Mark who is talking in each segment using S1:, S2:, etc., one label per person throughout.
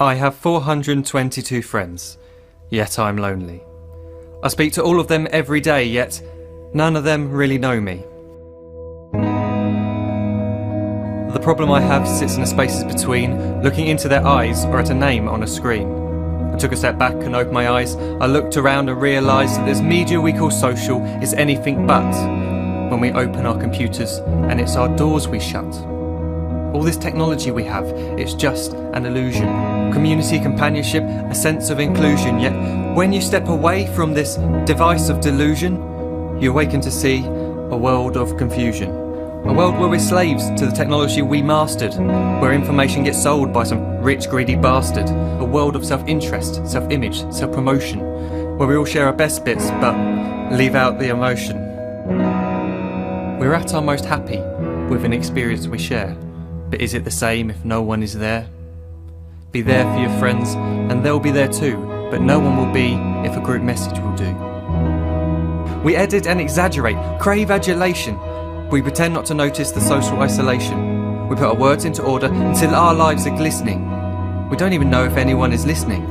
S1: I have 422 friends, yet I'm lonely. I speak to all of them every day, yet none of them really know me. The problem I have sits in the spaces between looking into their eyes or at a name on a screen. I took a step back and opened my eyes. I looked around and realised that this media we call social is anything but when we open our computers and it's our doors we shut. All this technology we have, it's just an illusion. Community, companionship, a sense of inclusion. Yet when you step away from this device of delusion, you awaken to see a world of confusion. A world where we're slaves to the technology we mastered, where information gets sold by some rich, greedy bastard. A world of self-interest, self-image, self-promotion, where we all share our best bits but leave out the emotion. We're at our most happy with an experience we share. But is it the same if no one is there? Be there for your friends and they'll be there too, but no one will be if a group message will do. We edit and exaggerate, crave adulation. We pretend not to notice the social isolation. We put our words into order until our lives are glistening. We don't even know if anyone is listening.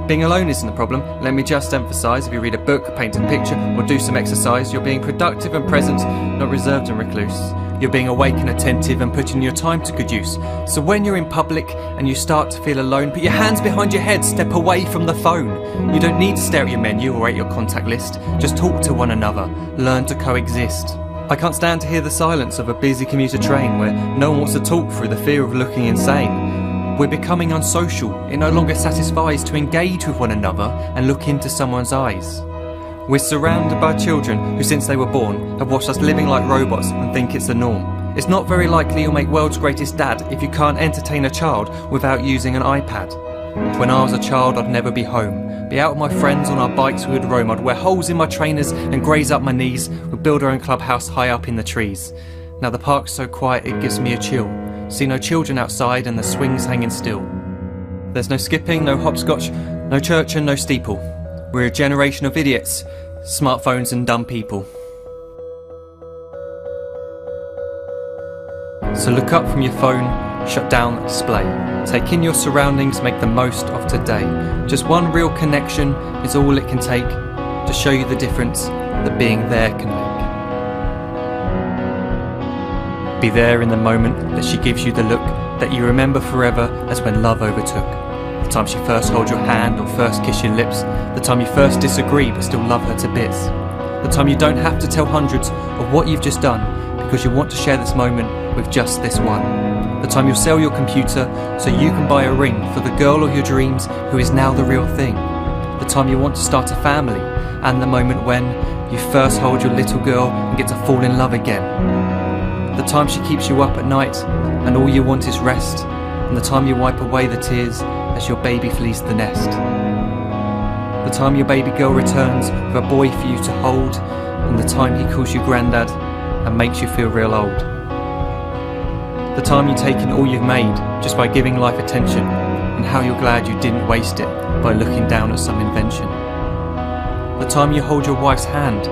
S1: Being alone isn't the problem, let me just emphasise. If you read a book, paint a picture or do some exercise, you're being productive and present, not reserved and recluse. You're being awake and attentive and putting your time to good use. So when you're in public and you start to feel alone, put your hands behind your head, step away from the phone. You don't need to stare at your menu or at your contact list. Just talk to one another, learn to coexist. I can't stand to hear the silence of a busy commuter train where no one wants to talk through the fear of looking insane. We're becoming unsocial. It no longer satisfies to engage with one another and look into someone's eyes. We're surrounded by children who since they were born have watched us living like robots and think it's the norm. It's not very likely you'll make world's greatest dad if you can't entertain a child without using an iPad. When I was a child I'd never be home. Be out with my friends on our bikes we would roam. I'd wear holes in my trainers and graze up my knees. We'd build our own clubhouse high up in the trees. Now the park's so quiet it gives me a chill. See no children outside and the swings hanging still. There's no skipping, no hopscotch, no church and no steeple. We're a generation of idiots, smartphones and dumb people. So look up from your phone, shut down the display. Take in your surroundings, make the most of today. Just one real connection is all it can take to show you the difference that being there can make. Be there in the moment that she gives you the look that you remember forever as when love overtook. The time she first holds your hand or first kiss your lips. The time you first disagree but still love her to bits. The time you don't have to tell hundreds of what you've just done because you want to share this moment with just this one. The time you'll sell your computer so you can buy a ring for the girl of your dreams who is now the real thing. The time you want to start a family and the moment when you first hold your little girl and get to fall in love again. The time she keeps you up at night and all you want is rest. And the time you wipe away the tears as your baby flees the nest. The time your baby girl returns with a boy for you to hold, and the time he calls you granddad and makes you feel real old. The time you take in all you've made just by giving life attention, and how you're glad you didn't waste it by looking down at some invention. The time you hold your wife's hand,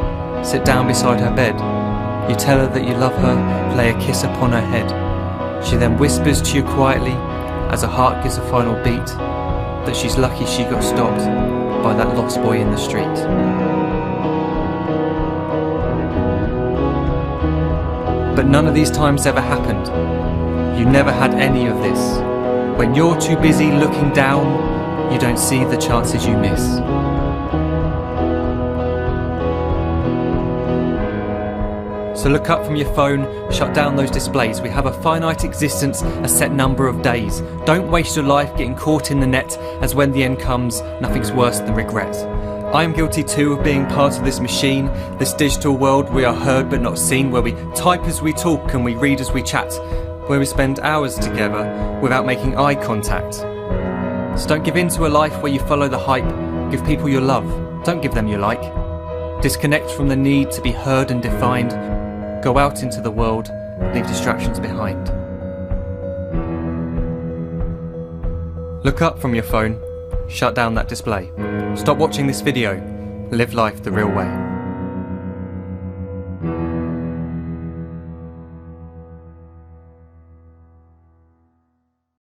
S1: sit down beside her bed, you tell her that you love her, lay a kiss upon her head. She then whispers to you quietly as her heart gives a final beat that she's lucky she got stopped by that lost boy in the street. But none of these times ever happened. You never had any of this. When you're too busy looking down, you don't see the chances you miss. So look up from your phone, shut down those displays. We have a finite existence, a set number of days. Don't waste your life getting caught in the net, as when the end comes, nothing's worse than regret. I am guilty too of being part of this machine, this digital world we are heard but not seen, where we type as we talk and we read as we chat, where we spend hours together without making eye contact. So don't give in to a life where you follow the hype. Give people your love, don't give them your like. Disconnect from the need to be heard and defined. Go out into the world, leave distractions behind. Look up from your phone, shut down that display. Stop watching this video, live life the real way.